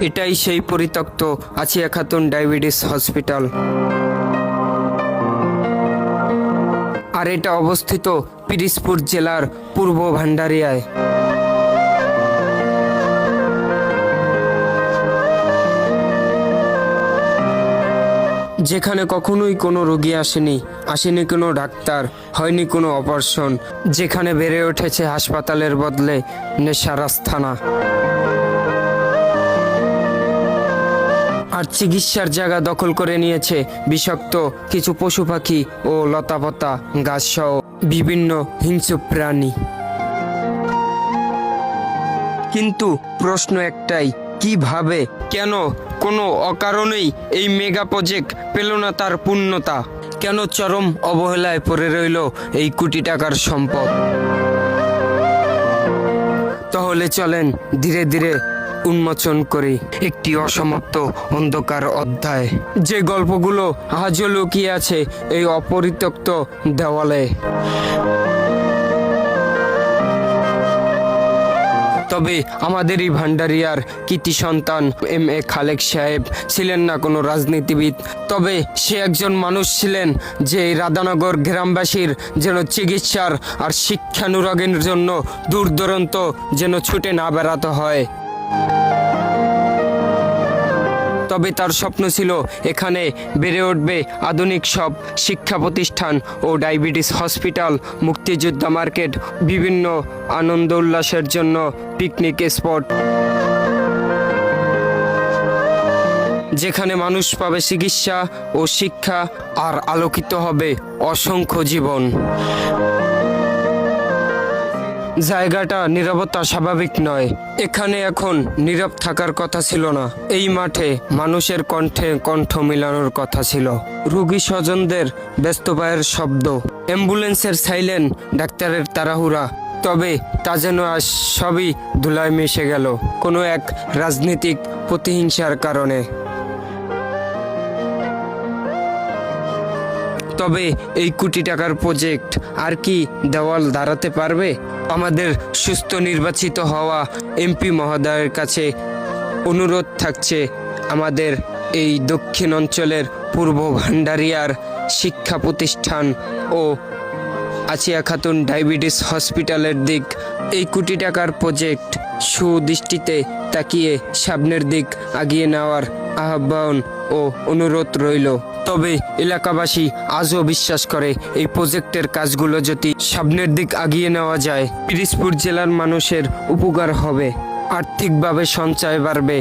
এটাই সেই পরিত্যক্ত আছিয়া খাতুন ডায়াবেটিস হসপিটাল। আর এটা অবস্থিত পিরিজপুর জেলার পূর্ব ভান্ডারিয়ায়। যেখানে কখনোই কোনো রোগী আসেনি কোনো ডাক্তার, হয়নি কোনো অপারেশন, যেখানে বেড়ে উঠেছে হাসপাতালের বদলে নেশার আস্তানা। আর চিকিৎসার জায়গা দখল করে নিয়েছে বিষাক্ত কিছু পশু পাখি ও লতাপাতা গাছ সহ বিভিন্ন হিংস্র প্রাণী। কিন্তু প্রশ্ন একটাই, কিভাবে, কেন, কোনো অকারণেই এই মেগা প্রজেক্ট পেল না তার পূর্ণতা? কেন চরম অবহেলায় পড়ে রইল এই কোটি টাকার সম্পদ? তাহলে চলেন ধীরে ধীরে উন্মোচন করি একটি অসমাপ্ত অন্ধকার অধ্যায়, যে গল্পগুলো আজও লুকিয়ে আছে এই অপরিত্যক্ত দেওয়ালে। তবে আমাদের এই ভান্ডারিয়ার কৃতি সন্তান এম.এ. খালেক সাহেব ছিলেন না কোনো রাজনীতিবিদ, তবে সে একজন মানুষ ছিলেন যে রাধানগর গ্রামবাসীর যেন চিকিৎসার আর শিক্ষানুরাগের জন্য দূর দূরান্ত যেন ছুটে না বেড়াতে হয়। তবে তার স্বপ্ন ছিল এখানে বেড়ে উঠবে আধুনিক সব শিক্ষা প্রতিষ্ঠান ও ডায়াবেটিস হসপিটাল, মুক্তিযোদ্ধা মার্কেট, বিভিন্ন আনন্দ উল্লাসের জন্য পিকনিক স্পট, যেখানে মানুষ পাবে চিকিৎসা ও শিক্ষা আর আলোকিত হবে অসংখ্য জীবন। জায়গাটা নীরবতা স্বাভাবিক নয়, এখানে এখন নীরব থাকার কথা ছিল না। এই মাঠে মানুষের কণ্ঠে কণ্ঠ মিলানোর কথা ছিল। রোগী স্বজনদের ব্যস্ত পায়ের শব্দ, অ্যাম্বুলেন্সের সাইলেন, ডাক্তারের তাড়াহুড়া। তবে তা যেন আজ সবই ধুলায় মিশে গেল কোনো এক রাজনৈতিক প্রতিহিংসার কারণে। তবে এই কোটি টাকার প্রজেক্ট আর কি দেওয়াল দাঁড়াতে পারবে? আমাদের সুস্থ নির্বাচিত হওয়া এমপি মহোদয়ের কাছে অনুরোধ থাকছে আমাদের এই দক্ষিণ অঞ্চলের পূর্ব ভান্ডারিয়ার শিক্ষা প্রতিষ্ঠান ও আছিয়া খাতুন ডায়াবেটিস হসপিটালের দিক এই কোটি টাকার প্রজেক্ট সুদৃষ্টিতে তাকিয়ে সামনের দিক আগিয়ে নেওয়ার আহ্বান ও অনুরোধ রইল। তবে এলাকাবাসী আজও বিশ্বাস করে এই প্রজেক্টের কাজগুলো যদি সামনের দিক আগিয়ে নেওয়া যায়, পিরিজপুর জেলার মানুষের উপকার হবে, আর্থিকভাবে সঞ্চয় বাড়বে।